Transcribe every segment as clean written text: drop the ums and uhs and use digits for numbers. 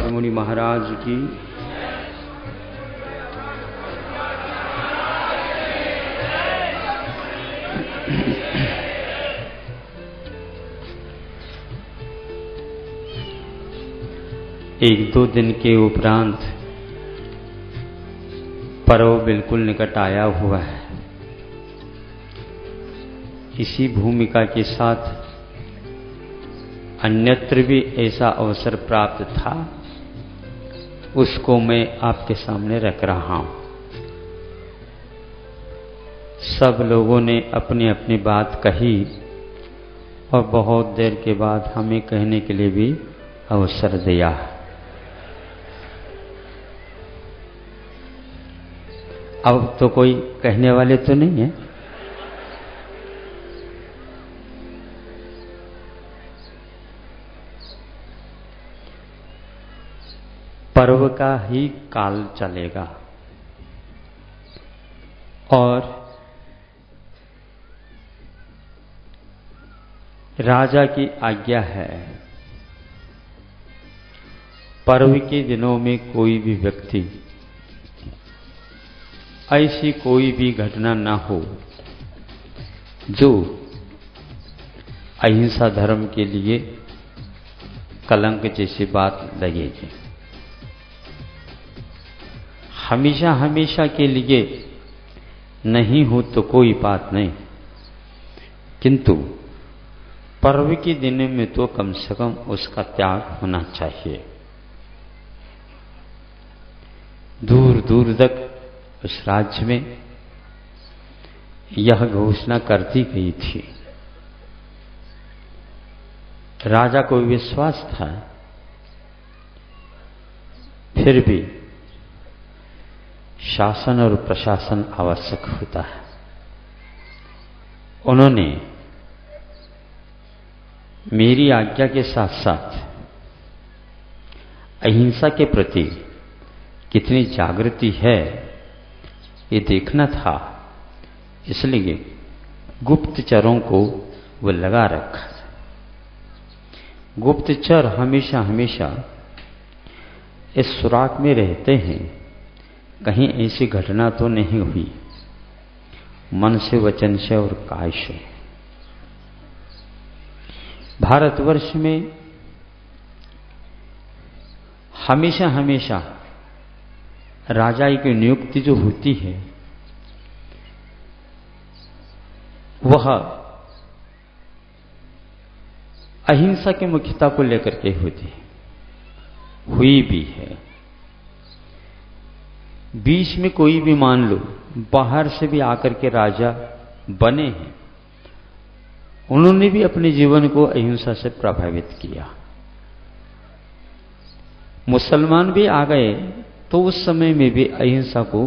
नारद मुनि महाराज की। एक दो दिन के उपरांत पर्व बिल्कुल निकट आया हुआ है। इसी भूमिका के साथ अन्यत्र भी ऐसा अवसर प्राप्त था, उसको मैं आपके सामने रख रहा हूं। सब लोगों ने अपनी अपनी बात कही और बहुत देर के बाद हमें कहने के लिए भी अवसर दिया। अब तो कोई कहने वाले तो नहीं है। पर्व का ही काल चलेगा और राजा की आज्ञा है, पर्व के दिनों में कोई भी व्यक्ति ऐसी कोई भी घटना ना हो जो अहिंसा धर्म के लिए कलंक जैसी बात लगेगी। हमेशा हमेशा के लिए नहीं हो तो कोई बात नहीं, किंतु पर्व के दिन में तो कम से कम उसका त्याग होना चाहिए। दूर दूर तक उस राज्य में यह घोषणा कर दी गई थी। राजा को विश्वास था, फिर भी शासन और प्रशासन आवश्यक होता है। उन्होंने मेरी आज्ञा के साथ साथ अहिंसा के प्रति कितनी जागृति है ये देखना था, इसलिए गुप्तचरों को वो लगा रखा। गुप्तचर हमेशा हमेशा इस सुराग में रहते हैं, कहीं ऐसी घटना तो नहीं हुई मन से, वचन से और काय से। भारतवर्ष में हमेशा हमेशा राजा की नियुक्ति जो होती है वह अहिंसा की मुख्यता को लेकर के होती है, हुई भी है। बीच में कोई भी मान लो बाहर से भी आकर के राजा बने हैं, उन्होंने भी अपने जीवन को अहिंसा से प्रभावित किया। मुसलमान भी आ गए तो उस समय में भी अहिंसा को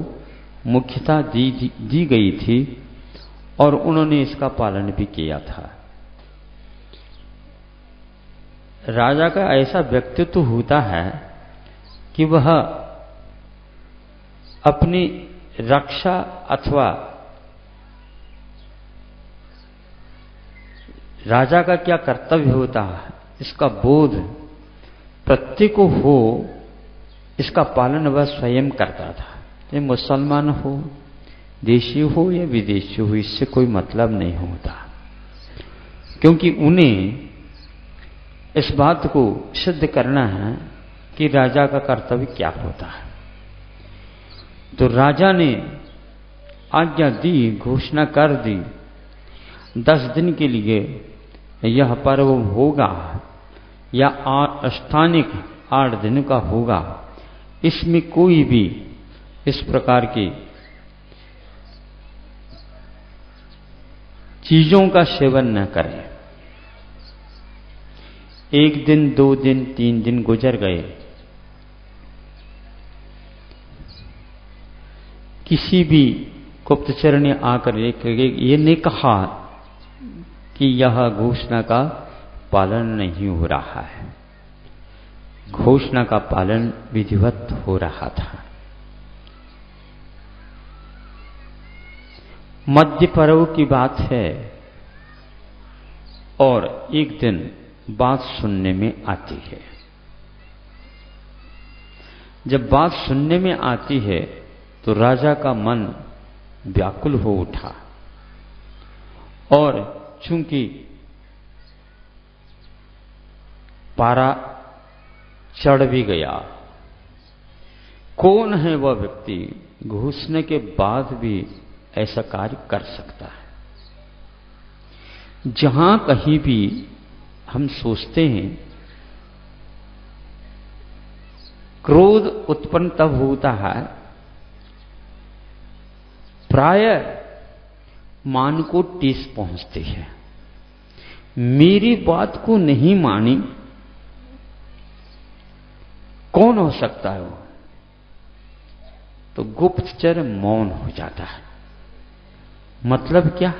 मुख्यता दी गई थी और उन्होंने इसका पालन भी किया था। राजा का ऐसा व्यक्तित्व होता है कि वह अपनी रक्षा अथवा राजा का क्या कर्तव्य होता है इसका बोध प्रत्येक को हो, इसका पालन वह स्वयं करता था। ये मुसलमान हो, देशी हो या विदेशी हो, इससे कोई मतलब नहीं होता, क्योंकि उन्हें इस बात को सिद्ध करना है कि राजा का कर्तव्य क्या होता है। तो राजा ने आज्ञा दी, घोषणा कर दी, 10 दिन के लिए यह पर्व होगा या स्थानिक 8 दिन का होगा। इसमें कोई भी इस प्रकार की चीजों का सेवन न करें। 1 दिन, 2 दिन, 3 दिन गुजर गए, किसी भी गुप्तचर ने आकर ये नहीं कहा कि यह घोषणा का पालन नहीं हो रहा है। घोषणा का पालन विधिवत हो रहा था। मध्य पर्व की बात है और एक दिन बात सुनने में आती है। जब बात सुनने में आती है तो राजा का मन व्याकुल हो उठा, और चूंकि पारा चढ़ भी गया, कौन है वह व्यक्ति घुसने के बाद भी ऐसा कार्य कर सकता है। जहां कहीं भी हम सोचते हैं क्रोध उत्पन्न तब होता है प्राय मान को टीस पहुंचती है। मेरी बात को नहीं मानी, कौन हो सकता है वो? तो गुप्तचर मौन हो जाता है। मतलब क्या?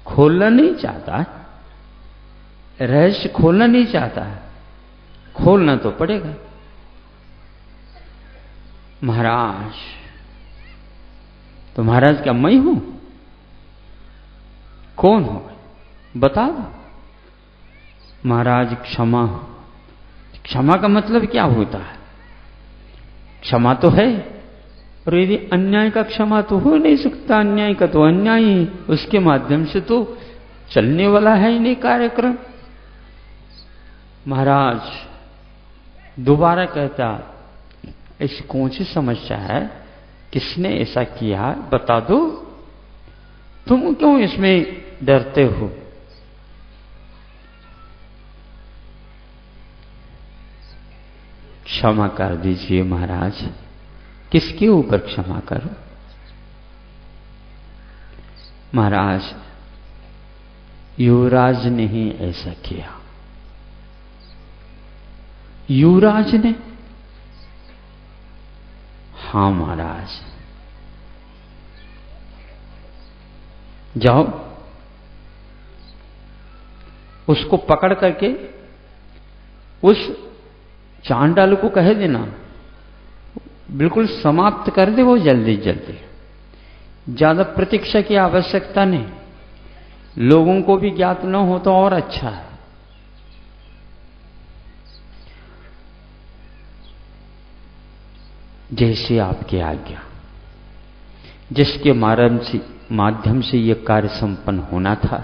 खोलना नहीं चाहता है, रहस्य खोलना नहीं चाहता है, खोलना तो पड़ेगा। महाराज, तो महाराज क्या मैं हूं? कौन हो बता दो। महाराज क्षमा। क्षमा का मतलब क्या होता है? क्षमा तो है, और यदि अन्याय का क्षमा तो हो नहीं सकता, अन्याय का तो अन्याय ही, उसके माध्यम से तो चलने वाला है ही नहीं कार्यक्रम। महाराज दोबारा कहता, ऐसी कौन सी समस्या है, किसने ऐसा किया बता दो, तुम क्यों इसमें डरते हो? क्षमा कर दीजिए महाराज। किसके ऊपर क्षमा करो? महाराज युवराज ने ही ऐसा किया। युवराज ने? हां महाराज। जाओ उसको पकड़ करके उस चांडाल को कह देना बिल्कुल समाप्त कर दे वो जल्दी जल्दी। ज्यादा प्रतीक्षा की आवश्यकता नहीं, लोगों को भी ज्ञात न हो तो और अच्छा है। जैसे आपकी आज्ञा। जिसके माध्यम से यह कार्य संपन्न होना था,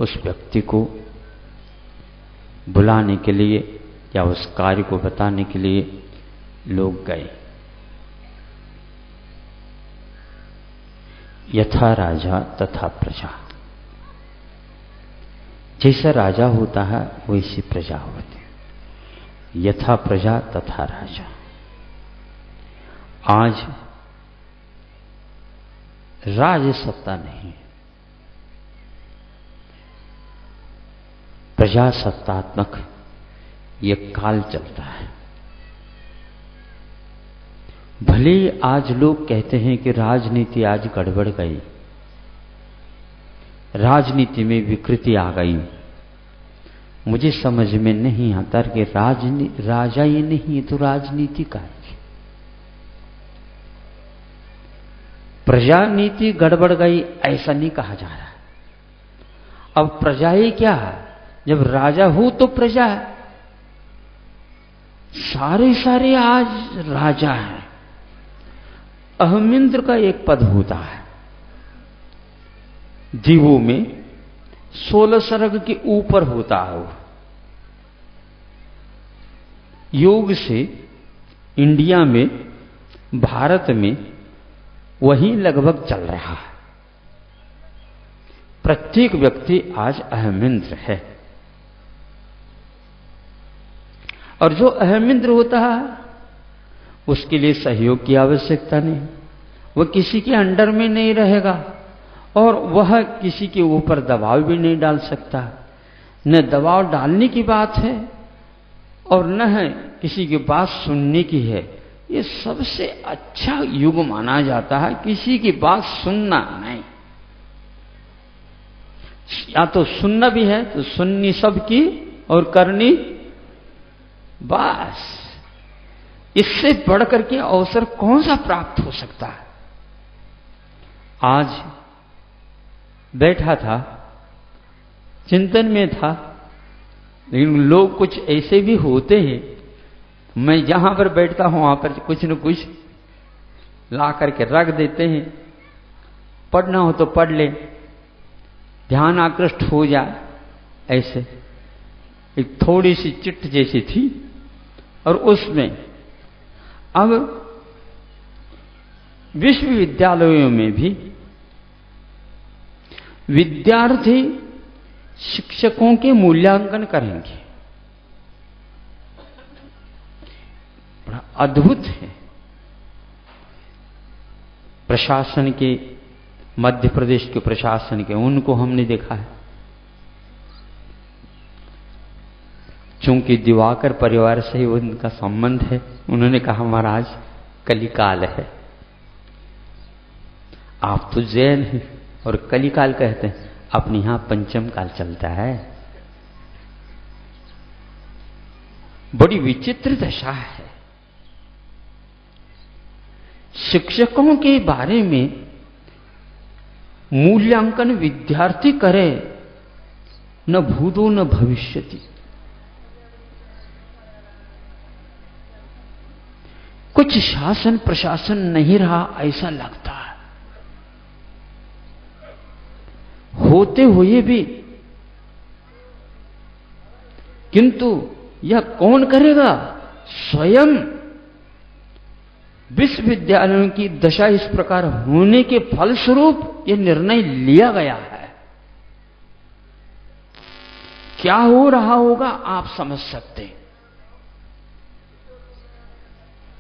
उस व्यक्ति को बुलाने के लिए या उस कार्य को बताने के लिए लोग गए। यथा राजा तथा प्रजा। जैसा राजा होता है वैसी प्रजा होती है। यथा प्रजा तथा राजा। आज राज सत्ता नहीं, प्रजासत्तात्मक यह काल चलता है। भले आज लोग कहते हैं कि राजनीति आज गड़बड़ गई, राजनीति में विकृति आ गई। मुझे समझ में नहीं आता कि राजा ये नहीं तो राजनीति का है। प्रजा नीति गड़बड़ गई ऐसा नहीं कहा जा रहा। अब प्रजा ही क्या है? जब राजा हो तो प्रजा है। सारे आज राजा हैं। अहमिंद्र का एक पद होता है दीवों में, 16 सर्ग के ऊपर होता है वो। योग से इंडिया में, भारत में वही लगभग चल रहा है। प्रत्येक व्यक्ति आज अहमिंद्र है, और जो अहमिंद्र होता है उसके लिए सहयोग की आवश्यकता नहीं। वह किसी के अंडर में नहीं रहेगा, और वह किसी के ऊपर दबाव भी नहीं डाल सकता। न दबाव डालने की बात है और न है किसी की बात सुनने की है। ये सबसे अच्छा युग माना जाता है, किसी की बात सुनना नहीं। या तो सुनना भी है तो सुननी सबकी और करनी बस। इससे बढ़कर के अवसर कौन सा प्राप्त हो सकता है? आज बैठा था, चिंतन में था, लेकिन लोग कुछ ऐसे भी होते हैं मैं जहां पर बैठता हूं वहां पर कुछ न कुछ ला करके रख देते हैं। पढ़ना हो तो पढ़ ले, ध्यान आकृष्ट हो जाए। ऐसे एक थोड़ी सी चिट्ठ जैसी थी, और उसमें अब विश्वविद्यालयों में भी विद्यार्थी शिक्षकों के मूल्यांकन करेंगे। बड़ा अद्भुत है। प्रशासन के, मध्य प्रदेश के प्रशासन के, उनको हमने देखा है। चूंकि दिवाकर परिवार से ही उनका संबंध है, उन्होंने कहा महाराज कलिकाल है, आप तो जैन हैं और कलिकाल कहते हैं, अपने यहां पंचम काल चलता है। बड़ी विचित्र दशा है। शिक्षकों के बारे में मूल्यांकन विद्यार्थी करे, न भूतो न भविष्यति। कुछ शासन प्रशासन नहीं रहा ऐसा लगता है, होते हुए भी। किंतु यह कौन करेगा? स्वयं विश्वविद्यालयों की दशा इस प्रकार होने के फलस्वरूप यह निर्णय लिया गया है। क्या हो रहा होगा आप समझ सकते हैं।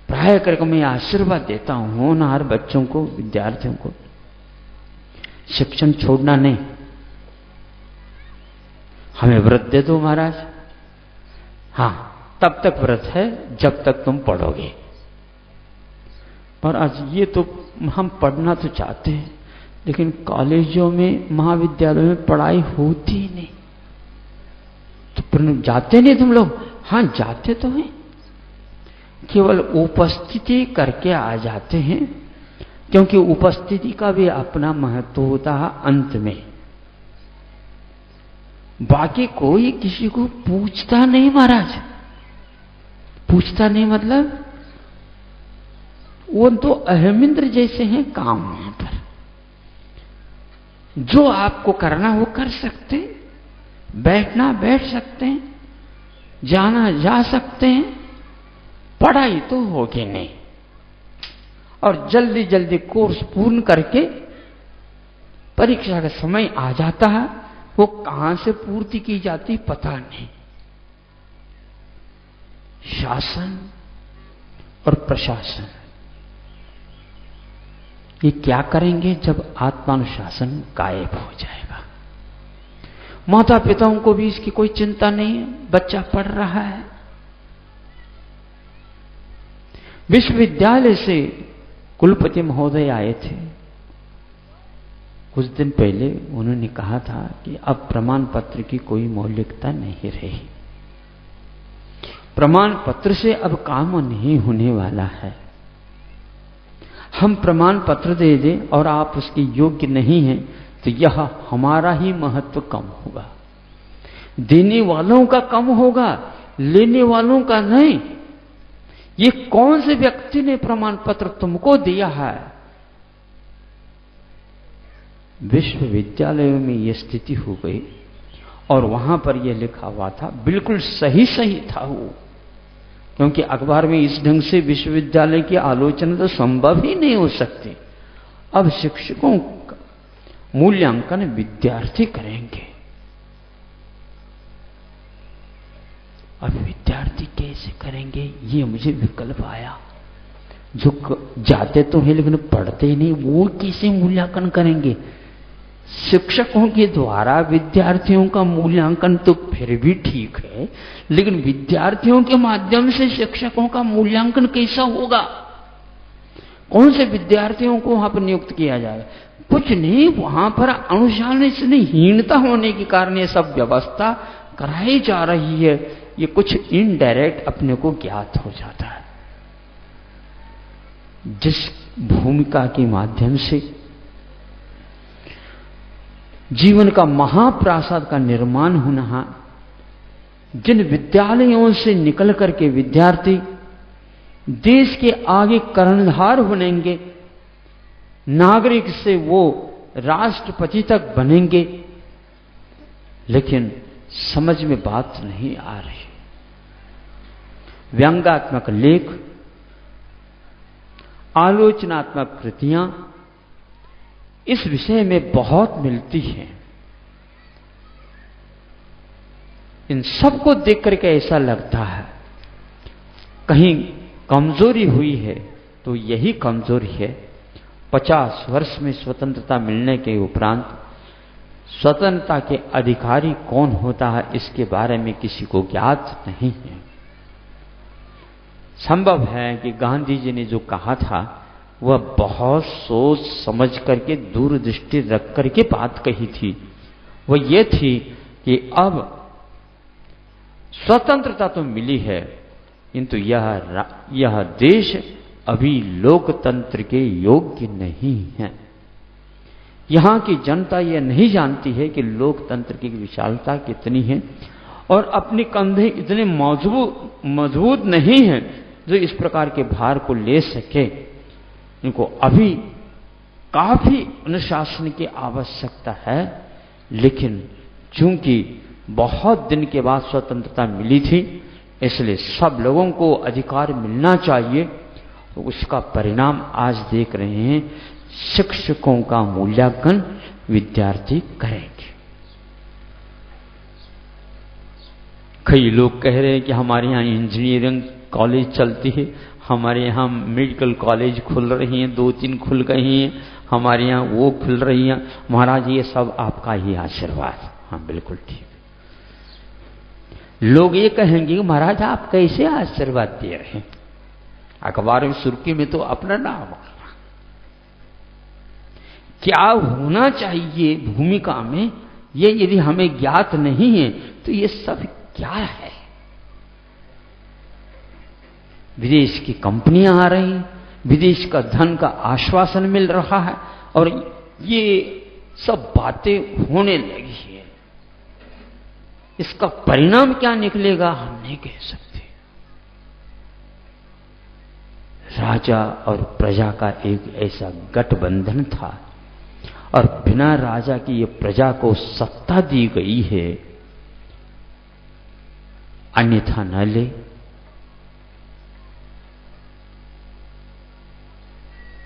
प्राय करके मैं आशीर्वाद देता हूं होनहार बच्चों को, विद्यार्थियों को, शिक्षण छोड़ना नहीं। हमें व्रत दे दो महाराज, हां तब तक व्रत है जब तक तुम पढ़ोगे। पर आज ये तो हम पढ़ना तो चाहते हैं, लेकिन कॉलेजों में, महाविद्यालयों में पढ़ाई होती ही नहीं। तो जाते नहीं तुम लोग? हां जाते तो हैं, केवल उपस्थिति करके आ जाते हैं, क्योंकि उपस्थिति का भी अपना महत्व होता है अंत में। बाकी कोई किसी को पूछता नहीं महाराज, पूछता नहीं मतलब वो तो अहमिंद्र जैसे हैं काम वहां पर। जो आपको करना वो कर सकते हैं, बैठना बैठ सकते हैं, जाना जा सकते हैं, पढ़ाई तो होगी नहीं। और जल्दी जल्दी कोर्स पूर्ण करके परीक्षा का समय आ जाता है, वो कहां से पूर्ति की जाती पता नहीं। शासन और प्रशासन ये क्या करेंगे जब आत्मानुशासन गायब हो जाएगा? माता पिताओं को भी इसकी कोई चिंता नहीं है, बच्चा पढ़ रहा है। विश्वविद्यालय से कुलपति महोदय आए थे कुछ दिन पहले। उन्होंने कहा था कि अब प्रमाण पत्र की कोई मौलिकता नहीं रही, प्रमाण पत्र से अब काम नहीं होने वाला है। हम प्रमाण पत्र दे दें और आप उसके योग्य नहीं हैं तो यह हमारा ही महत्व कम होगा, देने वालों का कम होगा, लेने वालों का नहीं। ये कौन से व्यक्ति ने प्रमाण पत्र तुमको दिया है? विश्वविद्यालयों में यह स्थिति हो गई और वहां पर यह लिखा हुआ था, बिल्कुल सही सही था वो, क्योंकि अखबार में इस ढंग से विश्वविद्यालय की आलोचना तो संभव ही नहीं हो सकती। अब शिक्षकों का मूल्यांकन विद्यार्थी करेंगे। अब विद्यार्थी कैसे करेंगे? ये मुझे विकल्प आया। जो जाते तो हैं लेकिन पढ़ते ही नहीं, वो कैसे मूल्यांकन करेंगे? शिक्षकों के द्वारा विद्यार्थियों का मूल्यांकन तो फिर भी ठीक है, लेकिन विद्यार्थियों के माध्यम से शिक्षकों का मूल्यांकन कैसा होगा? कौन से विद्यार्थियों को वहां पर नियुक्त किया जाएगा? कुछ नहीं, वहां पर अनुशासनहीनता होने के कारण ये सब व्यवस्था कराई जा रही है। ये कुछ इनडायरेक्ट अपने को ज्ञात हो जाता है। जिस भूमिका के माध्यम से जीवन का महाप्रासाद का निर्माण होना, जिन विद्यालयों से निकल करके विद्यार्थी देश के आगे कर्णधार बनेंगे, नागरिक से वो राष्ट्रपति तक बनेंगे, लेकिन समझ में बात नहीं आ रही। व्यंग्यात्मक लेख, आलोचनात्मक कृतियां इस विषय में बहुत मिलती हैं। इन सबको देख करके ऐसा लगता है कहीं कमजोरी हुई है तो यही कमजोरी है। 50 वर्ष में स्वतंत्रता मिलने के उपरांत स्वतंत्रता के अधिकारी कौन होता है इसके बारे में किसी को ज्ञात नहीं है। संभव है कि गांधी जी ने जो कहा था वह बहुत सोच समझ करके दूरदृष्टि रख करके बात कही थी। वह यह थी कि अब स्वतंत्रता तो मिली है, किंतु यह देश अभी लोकतंत्र के योग्य नहीं है। यहां की जनता यह नहीं जानती है कि लोकतंत्र की विशालता कितनी है और अपने कंधे इतने मजबूत नहीं हैं जो इस प्रकार के भार को ले सके। इनको अभी काफी अनुशासन की आवश्यकता है, लेकिन चूंकि बहुत दिन के बाद स्वतंत्रता मिली थी इसलिए सब लोगों को अधिकार मिलना चाहिए। तो उसका परिणाम आज देख रहे हैं, शिक्षकों का मूल्यांकन विद्यार्थी करेंगे। कई लोग कह रहे हैं कि हमारे यहाँ इंजीनियरिंग कॉलेज चलती है, हमारे यहाँ मेडिकल कॉलेज खुल रही हैं, 2-3 खुल गई हैं, हमारे यहाँ वो खुल रही हैं। महाराज ये सब आपका ही आशीर्वाद। हाँ बिल्कुल ठीक। लोग ये कहेंगे कि महाराज आप कैसे आशीर्वाद दे रहे हैं, अखबार में सुर्खी में तो अपना नाम आ रहा। क्या होना चाहिए भूमिका में ये यदि हमें ज्ञात नहीं है तो ये सब क्या है। विदेश की कंपनियां आ रही, विदेश का धन का आश्वासन मिल रहा है और ये सब बातें होने लगी है। इसका परिणाम क्या निकलेगा हम नहीं कह सकते। राजा और प्रजा का एक ऐसा गठबंधन था और बिना राजा की ये प्रजा को सत्ता दी गई है, अन्यथा न ले।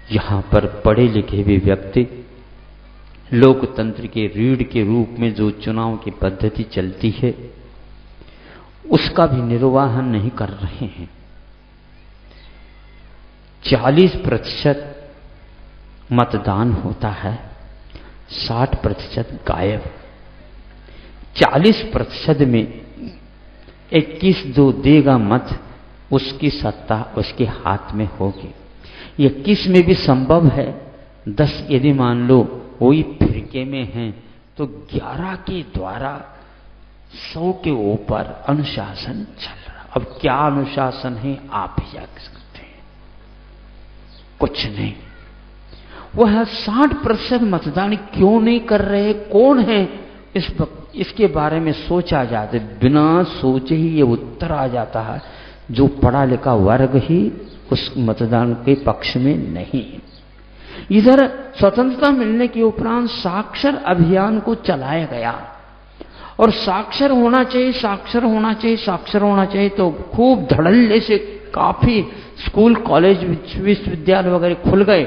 यहां पर पढ़े लिखे भी व्यक्ति लोकतंत्र के रीढ़ के रूप में जो चुनाव की पद्धति चलती है उसका भी निर्वाहन नहीं कर रहे हैं। 40% मतदान होता है, 60% गायब। 40% में 21 जो देगा मत उसकी सत्ता उसके हाथ में होगी। 21 में भी संभव है 10 यदि मान लो कोई फिरके में है तो 11 के द्वारा 100 के ऊपर अनुशासन चल रहा। अब क्या अनुशासन है आप ही जा सकते हैं, कुछ नहीं। वह 60% मतदान क्यों नहीं कर रहे, कौन है इसके बारे में सोचा जाता है, बिना सोचे ही ये उत्तर आ जाता है जो पढ़ा लिखा वर्ग ही उस मतदान के पक्ष में नहीं है। इधर स्वतंत्रता मिलने के उपरांत साक्षर अभियान को चलाया गया और साक्षर होना चाहिए, साक्षर होना चाहिए, साक्षर होना चाहिए, तो खूब धड़ल्ले से काफी स्कूल कॉलेज विश्वविद्यालय वगैरह खुल गए,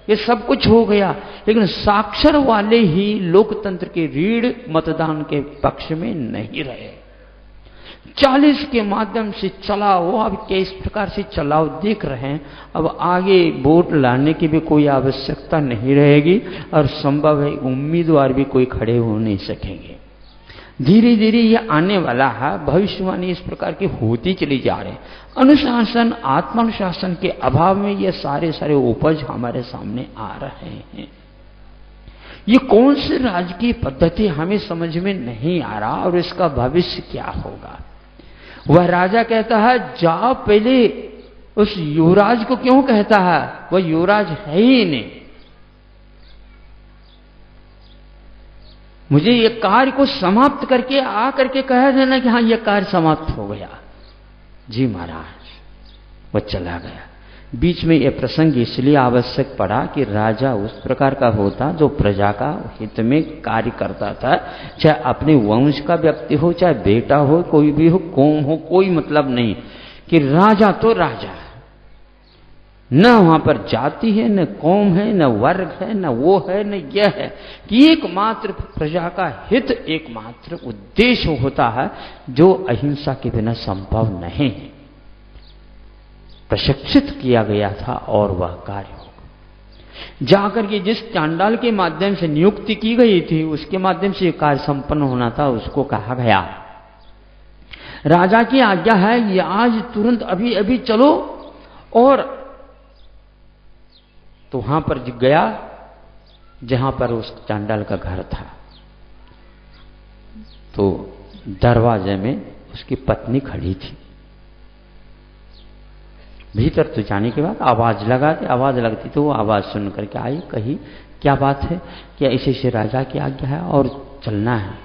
ये सब कुछ हो गया, लेकिन साक्षर वाले ही लोकतंत्र के रीढ़ मतदान के पक्ष में नहीं रहे। 40 के माध्यम से चलाओ, अब किस प्रकार से चलाओ देख रहे हैं। अब आगे वोट लाने की भी कोई आवश्यकता नहीं रहेगी और संभव है उम्मीदवार भी कोई खड़े हो नहीं सकेंगे। धीरे धीरे ये आने वाला है, भविष्यवाणी इस प्रकार की होती चली जा रही है। अनुशासन, आत्मानुशासन के अभाव में ये सारे उपज हमारे सामने आ रहे हैं। ये कौन सी राजकीय पद्धति हमें समझ में नहीं आ रहा और इसका भविष्य क्या होगा। वह राजा कहता है जाओ, पहले उस युवराज को क्यों कहता है, वह युवराज है ही नहीं। मुझे ये कार्य को समाप्त करके आ करके कह देना कि हाँ ये कार्य समाप्त हो गया। जी महाराज, वह चला गया। बीच में यह प्रसंग इसलिए आवश्यक पड़ा कि राजा उस प्रकार का होता जो प्रजा का हित में कार्य करता था, चाहे अपने वंश का व्यक्ति हो, चाहे बेटा हो, कोई भी हो, कौम हो, कोई मतलब नहीं, कि राजा तो राजा है। न वहां पर जाति है, न कौम है, न वर्ग है, न वो है, न यह है, कि एकमात्र प्रजा का हित एकमात्र उद्देश्य होता है, जो अहिंसा के बिना संभव नहीं है। प्रशिक्षित किया गया था और वह कार्य होगा। जाकर के जिस चांडाल के माध्यम से नियुक्ति की गई थी, उसके माध्यम से कार्य संपन्न होना था, उसको कहा गया राजा की आज्ञा है, ये आज तुरंत अभी अभी चलो। और तो वहां पर गया जहां पर उस चांडाल का घर था। तो दरवाजे में उसकी पत्नी खड़ी थी। भीतर तो जाने के बाद आवाज लगाते, आवाज लगती तो वो आवाज सुन करके आई, कही क्या बात है, क्या ऐसे ऐसे राजा की आज्ञा है और चलना है।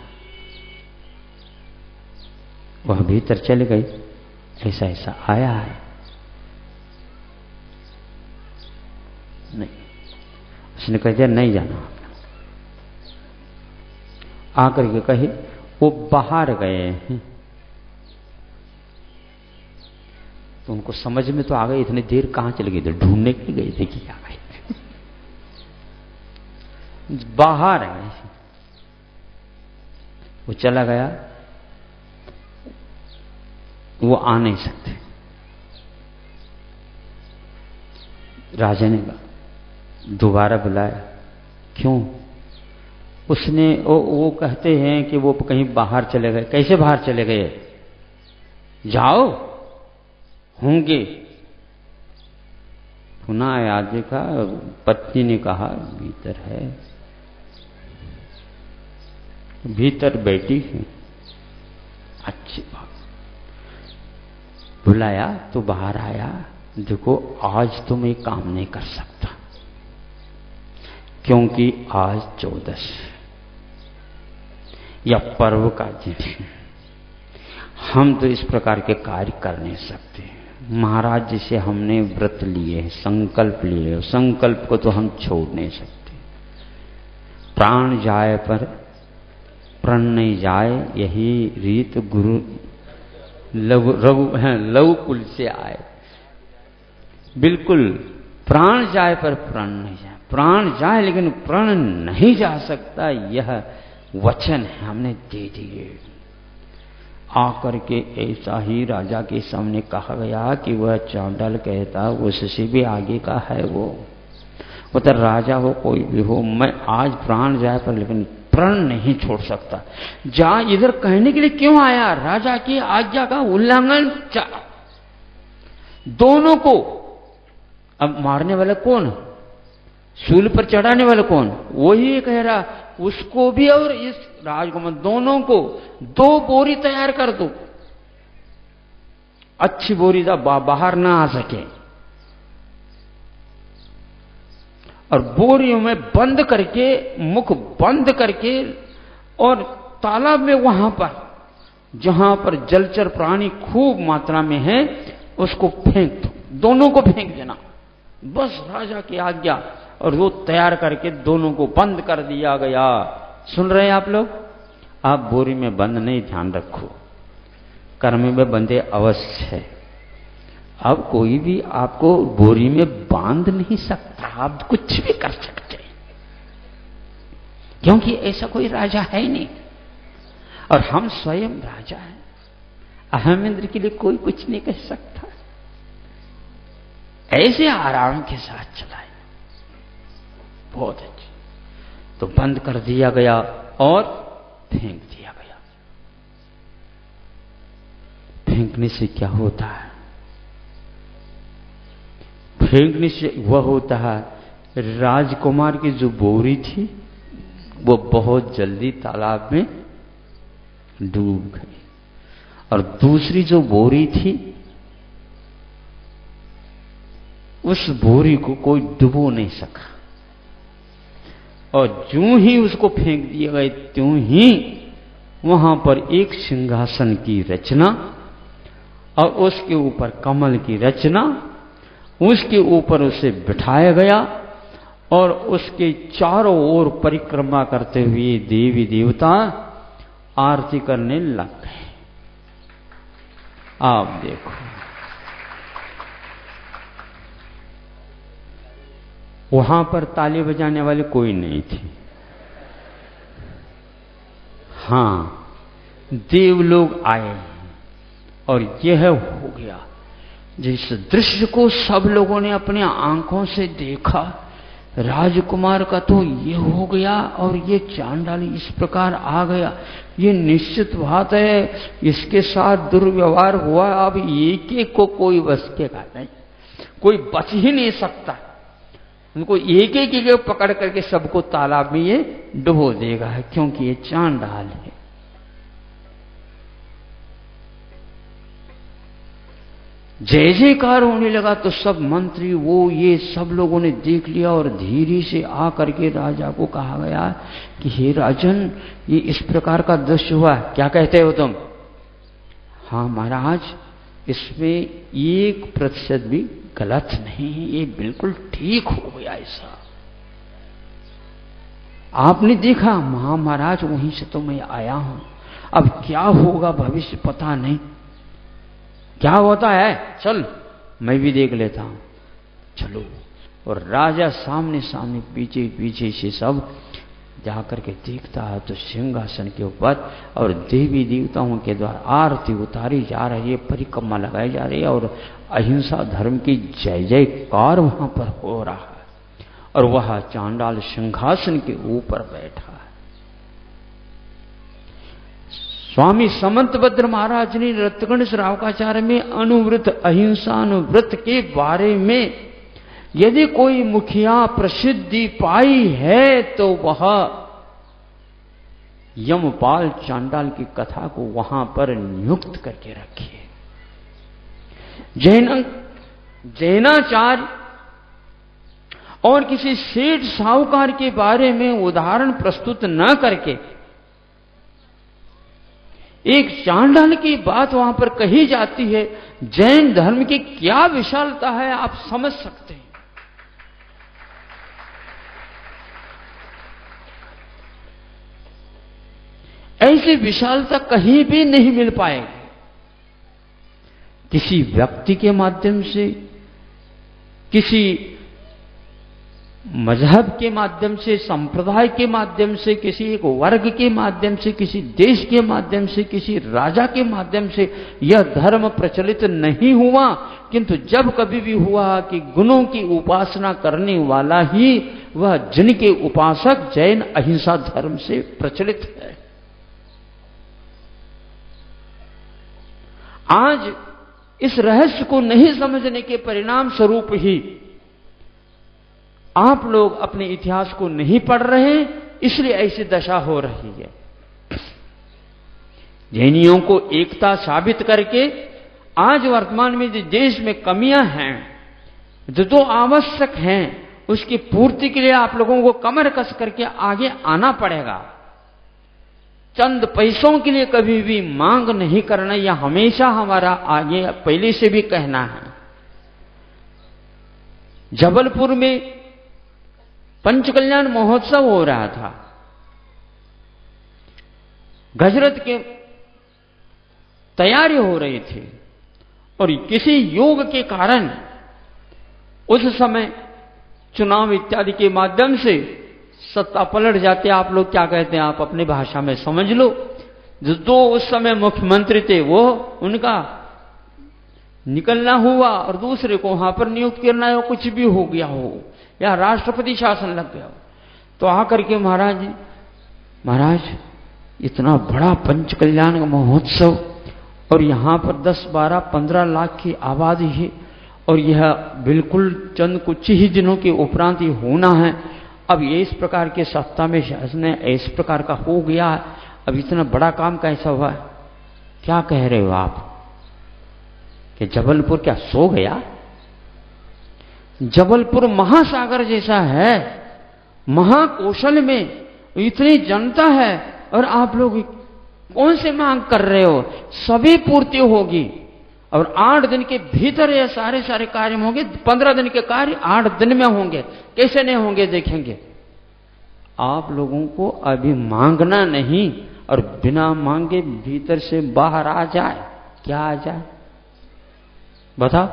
वह भीतर चली गई, ऐसा ऐसा आया है। नहीं, उसने कह दिया नहीं जाना। आकर के कही वो बाहर गए हैं। तो उनको समझ में तो आ गई, इतनी देर कहां चले गए थे, ढूंढने के लिए गए थे कि क्या गए बाहर है। वो चला गया, वो आ नहीं सकते। राजा ने दोबारा बुलाया, क्यों? उसने वो कहते हैं कि वो कहीं बाहर चले गए। कैसे बाहर चले गए? जाओ होंगे। पुनः आया, देखा, पत्नी ने कहा भीतर है, भीतर बैठी है। अच्छी बात। बुलाया तो बाहर आया, देखो आज तो मैं काम नहीं कर सकता, क्योंकि आज 14 या पर्व का दिन है, हम तो इस प्रकार के कार्य कर नहीं सकते। महाराज जी से हमने व्रत लिए, संकल्प लिए, संकल्प को तो हम छोड़ नहीं सकते। प्राण जाए पर प्रण नहीं जाए, यही रीत गुरु लघु कुल से आए। बिल्कुल, प्राण जाए पर प्रण नहीं जाए, प्राण जाए लेकिन प्रण नहीं जा सकता, यह वचन है हमने दे दिए। आकर के ऐसा ही राजा के सामने कहा गया कि वह चांडाल कहता उससे भी आगे का है वो तो राजा हो कोई भी हो, मैं आज प्राण जाए पर लेकिन प्रण नहीं छोड़ सकता। जा इधर कहने के लिए क्यों आया? राजा की आज्ञा का उल्लंघन। दोनों को अब मारने वाला कौन? सूल पर चढ़ाने वाला कौन? वही कह रहा, उसको भी और इस राजकुमार दोनों को 2 बोरी तैयार कर दो, अच्छी बोरी बाहर ना आ सके, और बोरियों में बंद करके, मुख बंद करके, और तालाब में वहां पर जहां पर जलचर प्राणी खूब मात्रा में है उसको फेंक दो, दोनों को फेंक देना, बस राजा की आज्ञा। और वो तैयार करके दोनों को बंद कर दिया गया। सुन रहे हैं आप लोग? आप बोरी में बंद नहीं, ध्यान रखो, कर्म में बंधे अवश्य है। अब कोई भी आपको बोरी में बांध नहीं सकता, आप कुछ भी कर सकते हैं, क्योंकि ऐसा कोई राजा है ही नहीं, और हम स्वयं राजा हैं। अहम इंद्र के लिए कोई कुछ नहीं कह सकता। ऐसे आराम के साथ चलाए, बहुत अच्छी। तो बंद कर दिया गया और फेंक दिया गया। फेंकने से क्या होता है? फेंकने से वह होता है, राजकुमार की जो बोरी थी वो बहुत जल्दी तालाब में डूब गई, और दूसरी जो बोरी थी उस बोरी को कोई डुबो नहीं सका, और ज्यों ही उसको फेंक दिया गया त्यों ही वहां पर एक सिंहासन की रचना और उसके ऊपर कमल की रचना, उसके ऊपर उसे बिठाया गया और उसके चारों ओर परिक्रमा करते हुए देवी देवता आरती करने लग गए। आप देखो, वहां पर ताली बजाने वाले कोई नहीं थे। हां, देव लोग आए और यह हो गया। जिस दृश्य को सब लोगों ने अपने आंखों से देखा, राजकुमार का तो ये हो गया और ये चांडाल इस प्रकार आ गया, ये निश्चित बात है इसके साथ दुर्व्यवहार हुआ। अब एक एक को कोई बस के का नहीं, कोई बच ही नहीं सकता। उनको एक एक पकड़ करके सबको तालाब में ये डुबो देगा, क्योंकि ये चांडाल है। जय जयकार होने लगा तो सब मंत्री वो ये सब लोगों ने देख लिया और धीरे से आ करके राजा को कहा गया कि हे राजन, ये इस प्रकार का दृश्य हुआ, क्या कहते हो तुम? हाँ महाराज, इसमें 1% भी गलत नहीं है, ये बिल्कुल ठीक हो गया। ऐसा आपने देखा? हाँ महाराज, वहीं से तो मैं आया हूं। अब क्या होगा भविष्य पता नहीं, क्या होता है, चल मैं भी देख लेता हूं। चलो, और राजा सामने सामने पीछे पीछे से सब जाकर के देखता है तो सिंहासन के ऊपर और देवी देवताओं के द्वारा आरती उतारी जा रही है, परिक्रमा लगाई जा रही है और अहिंसा धर्म की जय जयकार वहां पर हो रहा है। और वह चांडाल सिंहासन के ऊपर बैठा है। स्वामी समंतभद्र महाराज ने रत्नगण श्रावकाचार्य में अनुव्रत अहिंसानुव्रत के बारे में यदि कोई मुखिया प्रसिद्धि पाई है तो वह यमपाल चांडाल की कथा को वहां पर नियुक्त करके रखिए। जैनाचार्य और किसी सेठ साहूकार के बारे में उदाहरण प्रस्तुत न करके एक चांडाल की बात वहां पर कही जाती है। जैन धर्म की क्या विशालता है आप समझ सकते हैं। ऐसी विशालता कहीं भी नहीं मिल पाएगी। किसी व्यक्ति के माध्यम से, किसी मजहब के माध्यम से, संप्रदाय के माध्यम से, किसी एक वर्ग के माध्यम से, किसी देश के माध्यम से, किसी राजा के माध्यम से यह धर्म प्रचलित नहीं हुआ। किंतु जब कभी भी हुआ कि गुणों की उपासना करने वाला ही वह जिनके उपासक जैन अहिंसा धर्म से प्रचलित है। आज इस रहस्य को नहीं समझने के परिणाम स्वरूप ही आप लोग अपने इतिहास को नहीं पढ़ रहे, इसलिए ऐसी दशा हो रही है। जैनियों को एकता साबित करके आज वर्तमान में जो देश में कमियां हैं, जो आवश्यक हैं, उसकी पूर्ति के लिए आप लोगों को कमर कस करके आगे आना पड़ेगा। चंद पैसों के लिए कभी भी मांग नहीं करना, यह हमेशा हमारा आगे पहले से भी कहना है। जबलपुर में पंचकल्याण महोत्सव हो रहा था। गजरत के तैयारी हो रही थी और किसी योग के कारण उस समय चुनाव इत्यादि के माध्यम से सत्ता पलट जाते। आप लोग क्या कहते हैं, आप अपनी भाषा में समझ लो। जो उस समय मुख्यमंत्री थे वो उनका निकलना हुआ और दूसरे को वहां पर नियुक्त करना हो, कुछ भी हो गया हो या राष्ट्रपति शासन लग गया हो, तो आकर के महाराज इतना बड़ा पंचकल्याण महोत्सव और यहां पर 10, 12, 15 लाख की आबादी है और यह बिल्कुल चंद कुछ ही दिनों के उपरांत ही होना है। अब ये इस प्रकार के सत्ता में शासन इस प्रकार का हो गया, अब इतना बड़ा काम कैसा हुआ? क्या कह रहे हो आप कि जबलपुर क्या सो गया? जबलपुर महासागर जैसा है, महाकौशल में इतनी जनता है और आप लोग कौन से मांग कर रहे हो? सभी पूर्ति होगी। और 8 दिन के भीतर ये सारे सारे कार्य होंगे। 15 दिन के कार्य 8 दिन में होंगे। कैसे नहीं होंगे देखेंगे। आप लोगों को अभी मांगना नहीं, और बिना मांगे भीतर से बाहर आ जाए, क्या आ जाए बताओ।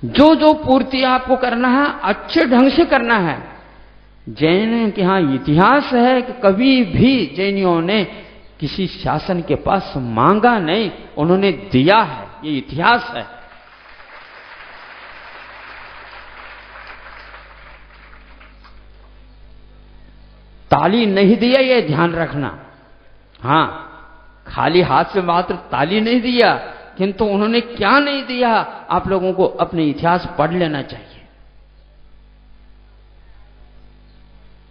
जो जो पूर्ति आपको करना है अच्छे ढंग से करना है। जैन के यहां इतिहास है कि कभी भी जैनियों ने किसी शासन के पास मांगा नहीं, उन्होंने दिया है, ये इतिहास है। ताली नहीं दिया, ये ध्यान रखना। हां, खाली हाथ से मात्र ताली नहीं दिया, किंतु उन्होंने क्या नहीं दिया आप लोगों को अपने इतिहास पढ़ लेना चाहिए।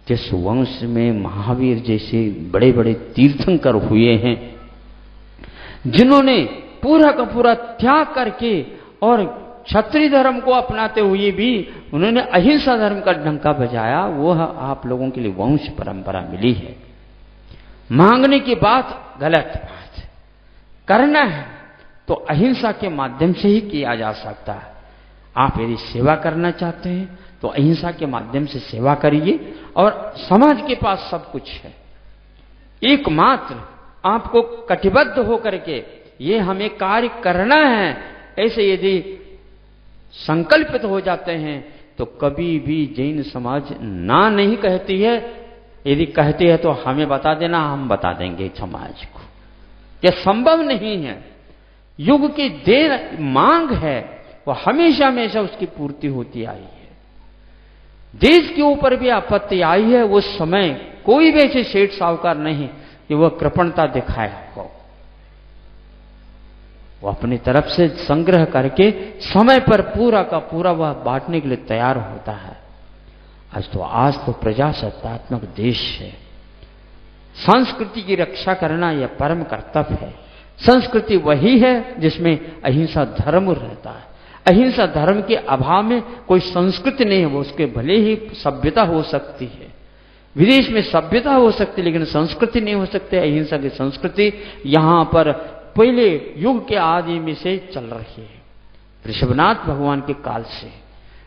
जिस वंश में महावीर जैसे बड़े बड़े तीर्थंकर हुए हैं, जिन्होंने पूरा का पूरा त्याग करके और क्षत्रिय धर्म को अपनाते हुए भी उन्होंने अहिंसा धर्म का डंका बजाया, वह आप लोगों के लिए वंश परंपरा मिली है। मांगने की बात गलत बात, करना है तो अहिंसा के माध्यम से ही किया जा सकता है। आप यदि सेवा करना चाहते हैं तो अहिंसा के माध्यम से सेवा करिए, और समाज के पास सब कुछ है। एकमात्र आपको कटिबद्ध होकर के ये हमें कार्य करना है, ऐसे यदि संकल्पित हो जाते हैं तो कभी भी जैन समाज ना नहीं कहती है। यदि कहती है तो हमें बता देना, हम बता देंगे समाज को। यह संभव नहीं है। युग की देर मांग है, वह हमेशा हमेशा उसकी पूर्ति होती आई है। देश के ऊपर भी आपत्ति आई है, उस समय कोई भी ऐसे सेठ साहूकार नहीं कि वह कृपणता दिखाया हो। वो अपनी तरफ से संग्रह करके समय पर पूरा का पूरा वह बांटने के लिए तैयार होता है। आज तो प्रजासत्तात्मक देश है। संस्कृति की रक्षा करना यह परम कर्तव्य है। संस्कृति वही है जिसमें अहिंसा धर्म रहता है। अहिंसा धर्म के अभाव में कोई संस्कृति नहीं है। वो उसके भले ही सभ्यता हो सकती है, विदेश में सभ्यता हो सकती है, लेकिन संस्कृति नहीं हो सकती। अहिंसा की संस्कृति यहां पर पहले युग के आदि में से चल रही है, ऋषभनाथ भगवान के काल से।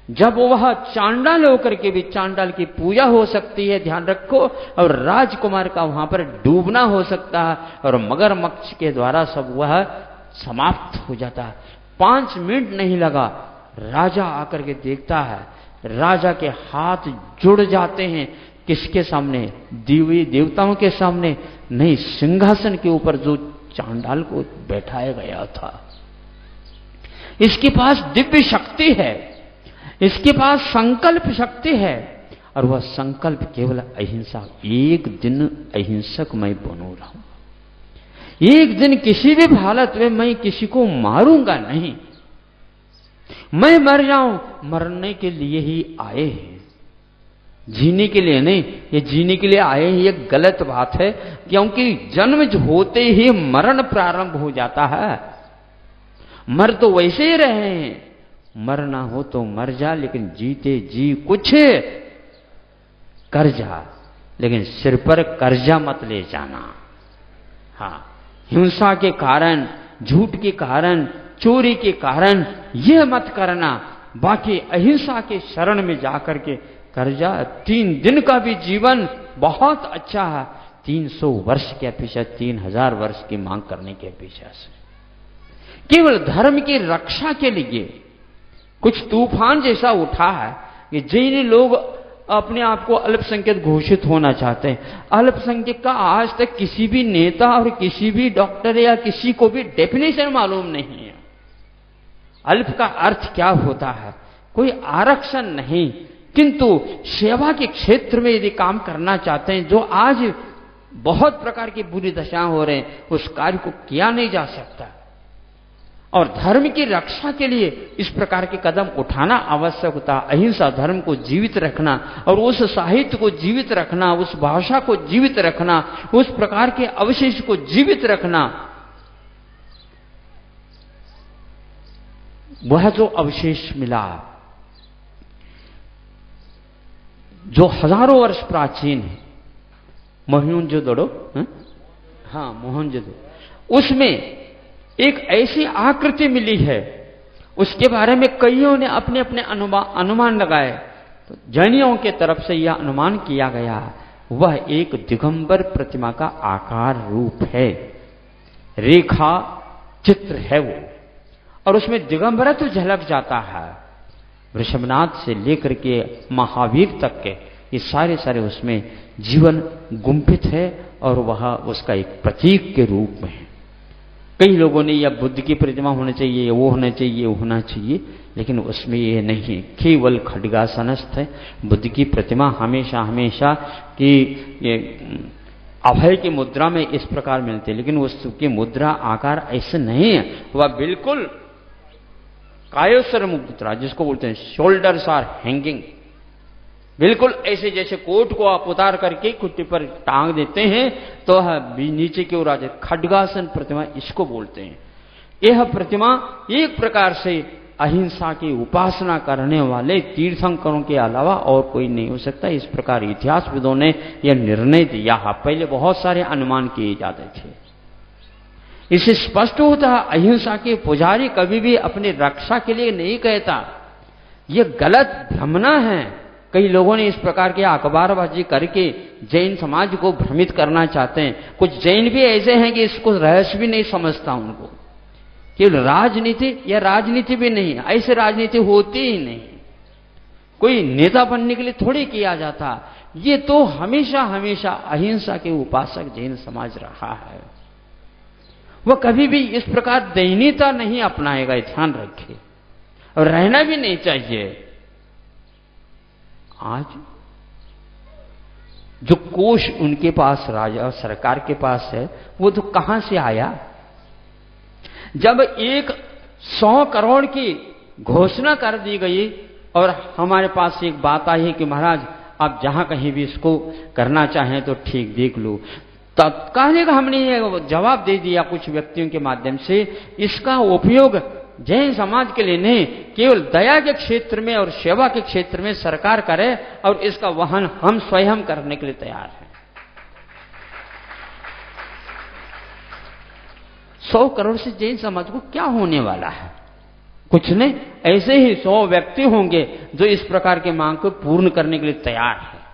जब वह चांडाल होकर के भी चांडाल की पूजा हो सकती है, ध्यान रखो, और राजकुमार का वहां पर डूबना हो सकता है, और मगरमच्छ के द्वारा सब वह समाप्त हो जाता है। 5 मिनट नहीं लगा, राजा आकर के देखता है, राजा के हाथ जुड़ जाते हैं। किसके सामने? देवी देवताओं के सामने नहीं, सिंहासन के ऊपर जो चांडाल को बैठाया गया था। इसके पास दिव्य शक्ति है, इसके पास संकल्प शक्ति है, और वह संकल्प केवल अहिंसा। एक दिन अहिंसक मैं बनू रहूंगा, एक दिन किसी भी हालत में मैं किसी को मारूंगा नहीं। मैं मर जाऊं, मरने के लिए ही आए हैं, जीने के लिए नहीं। ये जीने के लिए आए हैं, ये गलत बात है, क्योंकि जन्म होते ही मरण प्रारंभ हो जाता है। मर तो वैसे ही रहे हैं, मरना हो तो मर जा, लेकिन जीते जी कुछ कर जा, लेकिन सिर पर कर्जा मत ले जाना। हाँ, हिंसा के कारण, झूठ के कारण, चोरी के कारण यह मत करना। बाकी अहिंसा के शरण में जाकर के कर्जा, 3 दिन का भी जीवन बहुत अच्छा है। 300 वर्ष के अपेक्षा 3000 वर्ष की मांग करने के अपेक्षा से केवल धर्म की रक्षा के लिए कुछ तूफान जैसा उठा है कि जैन लोग अपने आप को अल्पसंख्यक घोषित होना चाहते हैं। अल्पसंख्यक का आज तक किसी भी नेता और किसी भी डॉक्टर या किसी को भी डेफिनेशन मालूम नहीं है। अल्प का अर्थ क्या होता है? कोई आरक्षण नहीं, किंतु सेवा के क्षेत्र में यदि काम करना चाहते हैं, जो आज बहुत प्रकार की बुरी दशाएं हो रहे हैं, उस कार्य को किया नहीं जा सकता। और धर्म की रक्षा के लिए इस प्रकार के कदम उठाना आवश्यक होता है। अहिंसा धर्म को जीवित रखना, और उस साहित्य को जीवित रखना, उस भाषा को जीवित रखना, उस प्रकार के अवशेष को जीवित रखना। वह जो अवशेष मिला, जो हजारों वर्ष प्राचीन है, मोहनजोदड़ो, हाँ मोहनजोदड़ो, उसमें एक ऐसी आकृति मिली है, उसके बारे में कईयों ने अपने अपने अनुमान लगाए। तो जैनियों के तरफ से यह अनुमान किया गया, वह एक दिगंबर प्रतिमा का आकार रूप है, रेखा चित्र है वो, और उसमें दिगंबर तो झलक जाता है। वृषभनाथ से लेकर के महावीर तक के ये सारे सारे उसमें जीवन गुंफित है, और वह उसका एक प्रतीक के रूप में है। कई लोगों ने यह बुद्ध की प्रतिमा होनी चाहिए, वो होना चाहिए, वो होना चाहिए, लेकिन उसमें ये नहीं है, केवल खड्गासनस्थ है। बुद्ध की प्रतिमा हमेशा हमेशा की अभय की मुद्रा में इस प्रकार मिलती है, लेकिन उसकी मुद्रा आकार ऐसे नहीं है। वह बिल्कुल कायोसर मुद्रा, जिसको बोलते हैं शोल्डर्स आर हैंगिंग, बिल्कुल ऐसे जैसे कोट को आप उतार करके कुत्ते पर टांग देते हैं तो नीचे की ओर आ जाए। खड्गासन प्रतिमा इसको बोलते हैं। यह प्रतिमा एक प्रकार से अहिंसा की उपासना करने वाले तीर्थंकरों के अलावा और कोई नहीं हो सकता। इस प्रकार इतिहासविदों ने यह निर्णय दिया। पहले बहुत सारे अनुमान किए जाते थे। इससे स्पष्ट होता है अहिंसा के पुजारी कभी भी अपनी रक्षा के लिए नहीं कहता। यह गलत भ्रमना है। कई लोगों ने इस प्रकार की अखबारबाजी करके जैन समाज को भ्रमित करना चाहते हैं। कुछ जैन भी ऐसे हैं कि इसको रहस्य भी नहीं समझता उनको। केवल राजनीति, या राजनीति भी नहीं, ऐसे राजनीति होती ही नहीं। कोई नेता बनने के लिए थोड़ी किया जाता। ये तो हमेशा हमेशा अहिंसा के उपासक जैन समाज रहा है। वह कभी भी इस प्रकार दयनीयता नहीं अपनाएगा, ध्यान रखिए, और रहना भी नहीं चाहिए। आज जो कोष उनके पास, राजा सरकार के पास है, वो तो कहां से आया? जब 100 करोड़ की घोषणा कर दी गई और हमारे पास एक बात आई है कि महाराज आप जहां कहीं भी इसको करना चाहें तो ठीक देख लो, तत्काल हमने ये जवाब दे दिया कुछ व्यक्तियों के माध्यम से, इसका उपयोग जैन समाज के लिए नहीं, केवल दया के क्षेत्र में और सेवा के क्षेत्र में सरकार करे, और इसका वहन हम स्वयं करने के लिए तैयार हैं। 100 करोड़ से जैन समाज को क्या होने वाला है? कुछ नहीं। ऐसे ही 100 व्यक्ति होंगे जो इस प्रकार के मांग को पूर्ण करने के लिए तैयार है।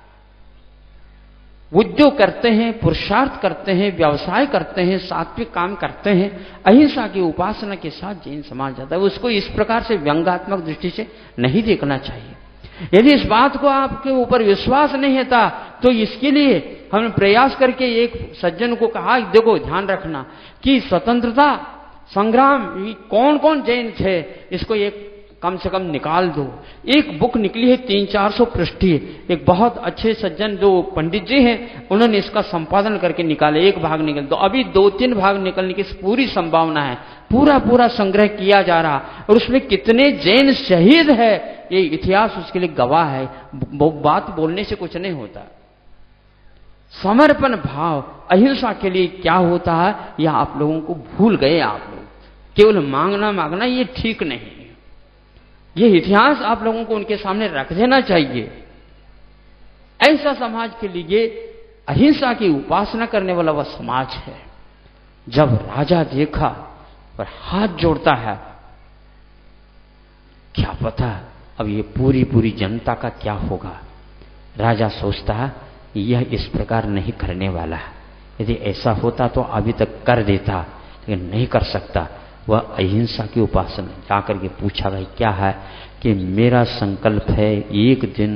उद्योग करते हैं, पुरुषार्थ करते हैं, व्यवसाय करते हैं, सात्विक काम करते हैं, अहिंसा की उपासना के साथ जैन समाज जाता है। उसको इस प्रकार से व्यंग्यात्मक दृष्टि से नहीं देखना चाहिए। यदि इस बात को आपके ऊपर विश्वास नहीं था तो इसके लिए हमने प्रयास करके एक सज्जन को कहा, देखो ध्यान रखना कि स्वतंत्रता संग्राम कौन कौन जैन थे, इसको एक कम से कम निकाल दो। एक बुक निकली है 300-400 पृष्ठ, एक बहुत अच्छे सज्जन जो पंडित जी हैं उन्होंने इसका संपादन करके निकाले। एक भाग निकल तो अभी 2-3 भाग निकलने की पूरी संभावना है। पूरा संग्रह किया जा रहा, और उसमें कितने जैन शहीद है ये इतिहास उसके लिए गवाह है। बात बोलने से कुछ नहीं होता। समर्पण भाव अहिंसा के लिए क्या होता है यह आप लोगों को भूल गए। आप लोग केवल मांगना ये ठीक नहीं है। ये इतिहास आप लोगों को उनके सामने रख देना चाहिए। ऐसा समाज के लिए अहिंसा की उपासना करने वाला वह समाज है। जब राजा देखा और हाथ जोड़ता है, क्या पता अब ये पूरी जनता का क्या होगा। राजा सोचता है यह इस प्रकार नहीं करने वाला है, यदि ऐसा होता तो अभी तक कर देता, लेकिन नहीं कर सकता। वह अहिंसा की उपासना जाकर के पूछा भाई क्या है, कि मेरा संकल्प है 1 दिन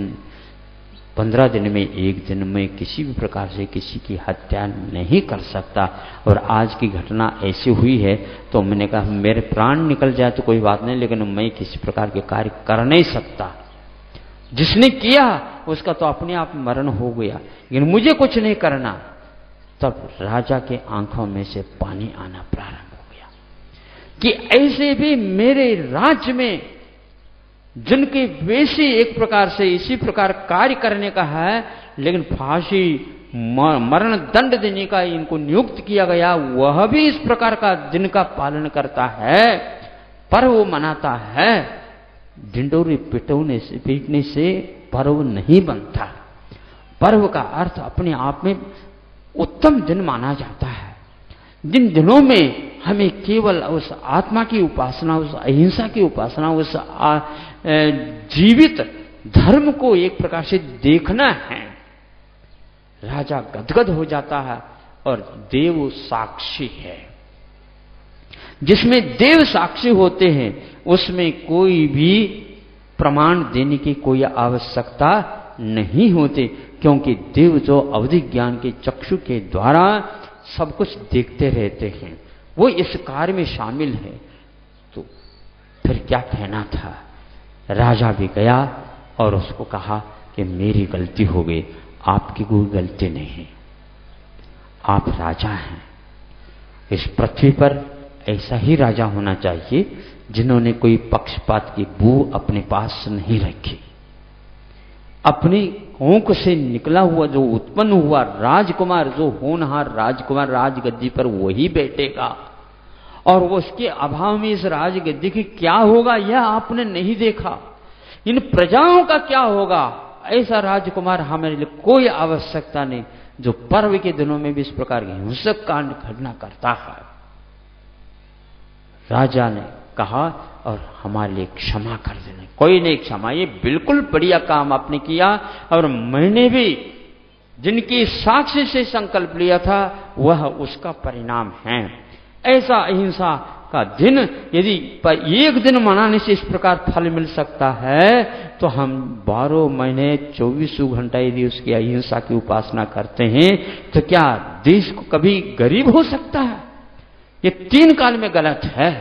15 दिन में 1 दिन में किसी भी प्रकार से किसी की हत्या नहीं कर सकता, और आज की घटना ऐसी हुई है तो मैंने कहा मेरे प्राण निकल जाए तो कोई बात नहीं, लेकिन मैं किसी प्रकार के कार्य कर नहीं सकता। जिसने किया उसका तो अपने आप मरण हो गया, लेकिन मुझे कुछ नहीं करना। तब राजा के आंखों में से पानी आना प्रारंभ हो गया कि ऐसे भी मेरे राज्य में जिनके वैसे एक प्रकार से इसी प्रकार कार्य करने का है, लेकिन फांसी मरण दंड देने का इनको नियुक्त किया गया, वह भी इस प्रकार का दिन का पालन करता है, पर्व मनाता है। ढिंडोरी पीटने से पर्व नहीं बनता। पर्व का अर्थ अपने आप में उत्तम दिन माना जाता है। जिन दिनों में हमें केवल उस आत्मा की उपासना, उस अहिंसा की उपासना, उस जीवित धर्म को एक प्रकार से देखना है। राजा गदगद हो जाता है और देव साक्षी है। जिसमें देव साक्षी होते हैं उसमें कोई भी प्रमाण देने की कोई आवश्यकता नहीं होती, क्योंकि देव जो अवधि ज्ञान के चक्षु के द्वारा सब कुछ देखते रहते हैं, वो इस कार्य में शामिल है। तो फिर क्या कहना था। राजा भी गया और उसको कहा कि मेरी गलती हो गई, आपकी कोई गलती नहीं है, आप राजा हैं। इस पृथ्वी पर ऐसा ही राजा होना चाहिए जिन्होंने कोई पक्षपात की बू अपने पास नहीं रखी। अपनी कोंख से निकला हुआ जो उत्पन्न हुआ राजकुमार, जो होनहार राजकुमार राजगद्दी पर वही बैठेगा, और वो उसके अभाव में इस राजगद्दी की क्या होगा यह आपने नहीं देखा। इन प्रजाओं का क्या होगा, ऐसा राजकुमार हमारे लिए कोई आवश्यकता नहीं, जो पर्व के दिनों में भी इस प्रकार के हिंसक कांड घटना करता है। राजा ने कहा और हमारे लिए क्षमा कर देना। कोई नहीं क्षमा, ये बिल्कुल बढ़िया काम आपने किया, और मैंने भी जिनकी साक्षी से संकल्प लिया था वह उसका परिणाम है। ऐसा अहिंसा का दिन यदि एक दिन मनाने से इस प्रकार फल मिल सकता है, तो हम 12 महीने 24 घंटा यदि उसकी अहिंसा की उपासना करते हैं तो क्या देश को कभी गरीब हो सकता है? ये 3 काल में गलत है।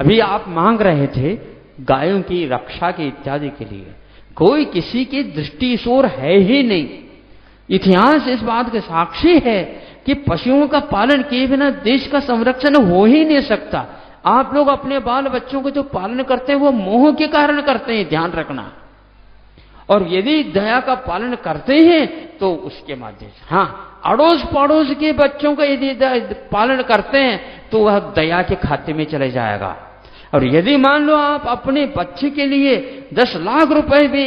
अभी आप मांग रहे थे गायों की रक्षा के इत्यादि के लिए, कोई किसी की दृष्टि इस ओर है ही नहीं। इतिहास इस बात के साक्षी है कि पशुओं का पालन किए बिना देश का संरक्षण हो ही नहीं सकता। आप लोग अपने बाल बच्चों को जो पालन करते हैं वो मोह के कारण करते हैं, ध्यान रखना। और यदि दया का पालन करते हैं तो उसके माध्यम से, हाँ, अड़ोस पड़ोस के बच्चों का यदि पालन करते हैं तो वह दया के खाते में चले जाएगा। और यदि मान लो आप अपने बच्चे के लिए 10 लाख रुपए भी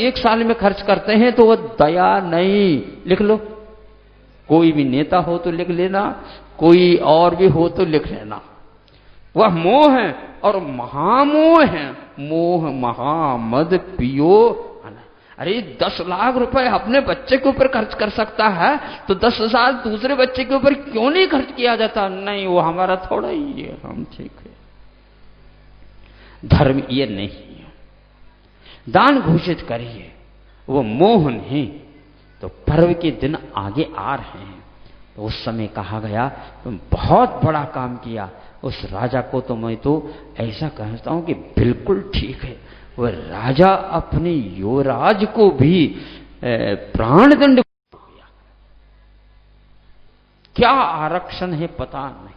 एक साल में खर्च करते हैं तो वह दया नहीं। लिख लो, कोई भी नेता हो तो लिख लेना, कोई और भी हो तो लिख लेना। वह मोह है और महामोह है। मोह महा मद पियो। अरे 10 लाख रुपए अपने बच्चे के ऊपर खर्च कर सकता है तो 10,000 दूसरे बच्चे के ऊपर क्यों नहीं खर्च किया जाता? नहीं, वो हमारा थोड़ा ही है, हम ठीक है। धर्म ये नहीं है। दान घोषित करिए, वो मोह नहीं। तो पर्व के दिन आगे आ रहे हैं, तो उस समय कहा गया तुम बहुत बड़ा काम किया। उस राजा को तो मैं तो ऐसा कहता हूं कि बिल्कुल ठीक है। वह राजा अपने युवराज को भी प्राणदंड दिया। क्या आरक्षण है पता नहीं।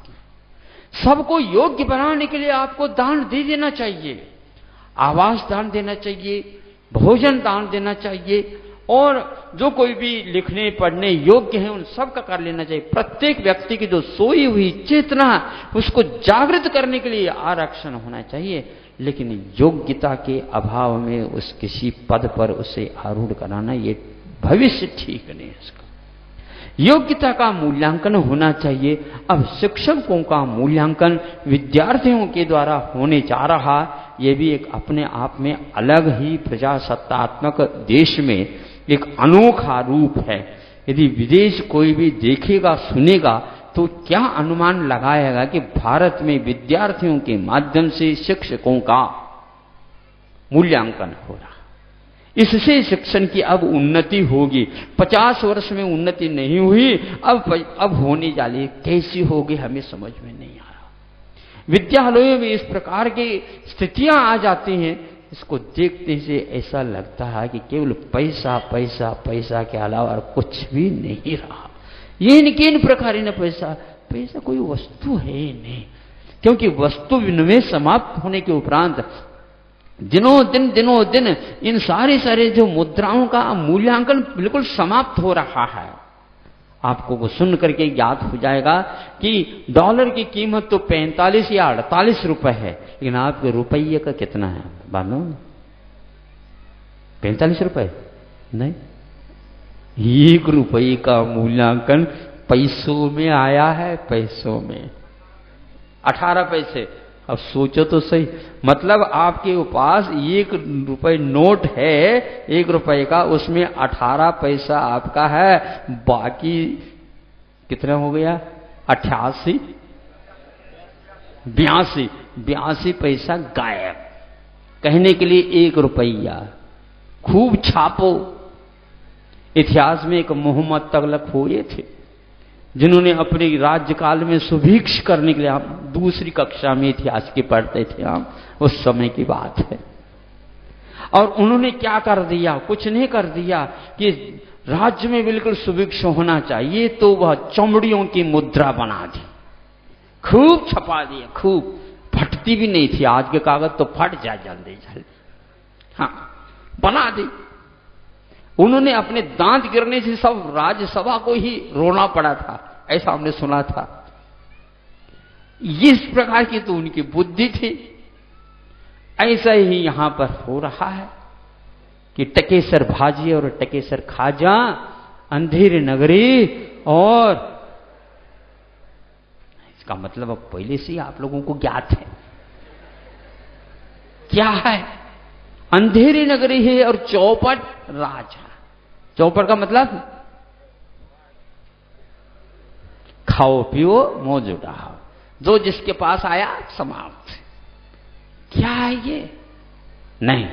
सबको योग्य बनाने के लिए आपको दान दे देना चाहिए, आवास दान देना चाहिए, भोजन दान देना चाहिए, और जो कोई भी लिखने पढ़ने योग्य है उन सब का कर लेना चाहिए। प्रत्येक व्यक्ति की जो सोई हुई चेतना उसको जागृत करने के लिए आरक्षण होना चाहिए। लेकिन योग्यता के अभाव में उस किसी पद पर उसे आरूढ़ कराना ये भविष्य ठीक नहीं है। इसका योग्यता का मूल्यांकन होना चाहिए। अब शिक्षकों का मूल्यांकन विद्यार्थियों के द्वारा होने जा रहा, ये भी एक अपने आप में अलग ही प्रजासत्तात्मक देश में एक अनोखा रूप है। यदि विदेश कोई भी देखेगा सुनेगा तो क्या अनुमान लगाएगा कि भारत में विद्यार्थियों के माध्यम से शिक्षकों का मूल्यांकन हो रहा। इससे शिक्षण की अब उन्नति होगी। 50 वर्ष में उन्नति नहीं हुई, अब होने जा रही। कैसी होगी हमें समझ में नहीं आ रहा। विद्यालयों में इस प्रकार की स्थितियां आ जाती हैं, इसको देखते से ऐसा लगता है कि केवल पैसा पैसा पैसा के अलावा कुछ भी नहीं रहा। ये किन प्रकार ने पैसा कोई वस्तु है ही नहीं, क्योंकि वस्तु विनिमय समाप्त होने के उपरांत दिनों दिन इन सारे जो मुद्राओं का मूल्यांकन बिल्कुल समाप्त हो रहा है। आपको वो सुन करके याद हो जाएगा कि डॉलर की कीमत तो 45 या 48 रुपए है, लेकिन आपके रुपये का कितना है मालूम? 45 रुपए नहीं, 1 रुपये का मूल्यांकन पैसों में आया है। पैसों में 18 पैसे। अब सोचो तो सही, मतलब आपके पास 1 रुपये नोट है 1 रुपये का, उसमें 18 पैसा आपका है, बाकी कितना हो गया? 88 82 पैसा गायब। कहने के लिए 1 रुपया। खूब छापो। इतिहास में एक मोहम्मद तगलक हुए थे जिन्होंने अपने राज्यकाल में सुभिक्ष करने के लिए, हम दूसरी कक्षा में इतिहास के पढ़ते थे हम, उस समय की बात है। और उन्होंने क्या कर दिया? कुछ नहीं कर दिया कि राज्य में बिल्कुल सुभिक्ष होना चाहिए, तो वह चमड़ियों की मुद्रा बना दी, खूब छपा दिया, खूब। फटती भी नहीं थी, आज के कागज तो फट जाए जल्दी जल्दी। हाँ, बना दी। उन्होंने अपने दांत गिरने से सब राज्यसभा को ही रोना पड़ा था, ऐसा हमने सुना था। इस प्रकार की तो उनकी बुद्धि थी। ऐसा ही यहां पर हो रहा है कि टकेसर भाजी और टकेसर खाजा, अंधेरे नगरी, और इसका मतलब अब पहले से ही आप लोगों को ज्ञात है क्या है। अंधेरी नगरी है और चौपट राजा। चौपट का मतलब खाओ पियो मौज उड़ाओ, जो जिसके पास आया समाप्त। क्या है ये? नहीं,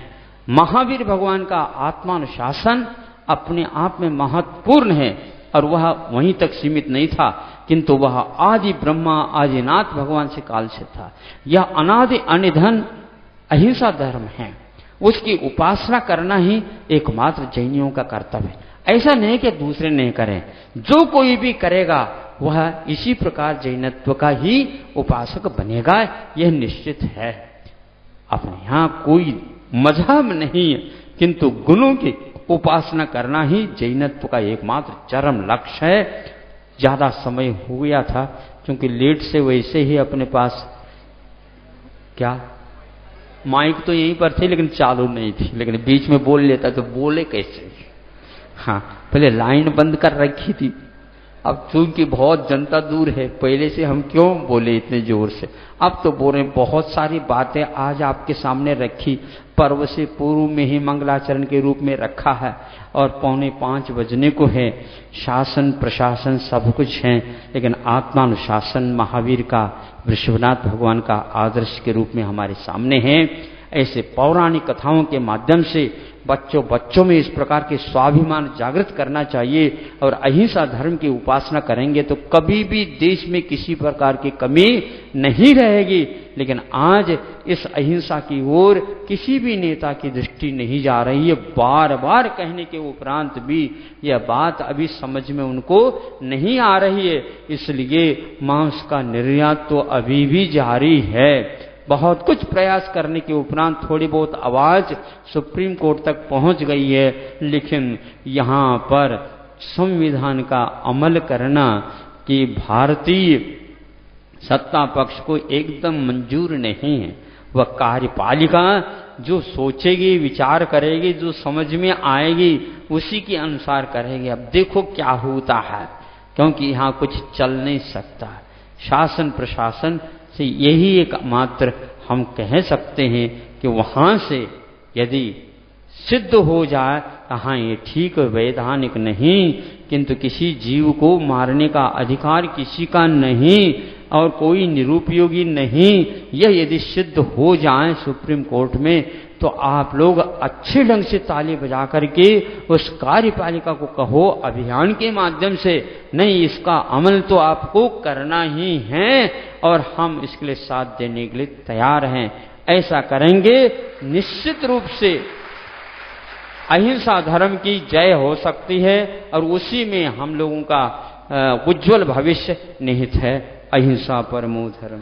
महावीर भगवान का आत्मानुशासन अपने आप में महत्वपूर्ण है, और वह वहीं तक सीमित नहीं था, किंतु वह आदि ब्रह्मा आदिनाथ भगवान से काल से था। यह अनादि अनिधन अहिंसा धर्म है, उसकी उपासना करना ही एकमात्र जैनियों का कर्तव्य है। ऐसा नहीं कि दूसरे नहीं करें, जो कोई भी करेगा वह इसी प्रकार जैनत्व का ही उपासक बनेगा, यह निश्चित है। अपने यहां कोई मजहब नहीं है, किंतु गुणों की उपासना करना ही जैनत्व का एकमात्र चरम लक्ष्य है। ज्यादा समय हो गया था, क्योंकि लेट से वैसे ही अपने पास क्या माइक तो यहीं पर थे लेकिन चालू नहीं थी, लेकिन बीच में बोल लेता तो बोले कैसे। हाँ, पहले लाइन बंद कर रखी थी, अब चूंकि बहुत जनता दूर है, पहले से हम क्यों बोले इतने जोर से। अब तो बोल रहे, बहुत सारी बातें आज आपके सामने रखी, पर्व से पूर्व में ही मंगलाचरण के रूप में रखा है, और 4:45 बजने को है। शासन प्रशासन सब कुछ है, लेकिन आत्मानुशासन महावीर का, वृषभनाथ भगवान का आदर्श के रूप में हमारे सामने है। ऐसे पौराणिक कथाओं के माध्यम से बच्चों में इस प्रकार के स्वाभिमान जागृत करना चाहिए, और अहिंसा धर्म की उपासना करेंगे तो कभी भी देश में किसी प्रकार की कमी नहीं रहेगी। लेकिन आज इस अहिंसा की ओर किसी भी नेता की दृष्टि नहीं जा रही है। बार बार कहने के उपरांत भी यह बात अभी समझ में उनको नहीं आ रही है, इसलिए मांस का निर्यात तो अभी भी जारी है। बहुत कुछ प्रयास करने के उपरांत थोड़ी बहुत आवाज सुप्रीम कोर्ट तक पहुंच गई है, लेकिन यहां पर संविधान का अमल करना कि भारतीय सत्ता पक्ष को एकदम मंजूर नहीं है। वह कार्यपालिका जो सोचेगी, विचार करेगी, जो समझ में आएगी उसी के अनुसार करेगी। अब देखो क्या होता है, क्योंकि यहां कुछ चल नहीं सकता। शासन प्रशासन से यही एक मात्र हम कह सकते हैं कि वहां से यदि सिद्ध हो जाए, हाँ ये ठीक वैधानिक नहीं, किंतु किसी जीव को मारने का अधिकार किसी का नहीं और कोई निरुपयोगी नहीं, यह यदि सिद्ध हो जाए सुप्रीम कोर्ट में, तो आप लोग अच्छे ढंग से ताली बजा करके उस कार्यपालिका को कहो अभियान के माध्यम से, नहीं इसका अमल तो आपको करना ही है और हम इसके लिए साथ देने के लिए तैयार हैं। ऐसा करेंगे निश्चित रूप से अहिंसा धर्म की जय हो सकती है, और उसी में हम लोगों का उज्जवल भविष्य निहित है। अहिंसा परमो धर्म।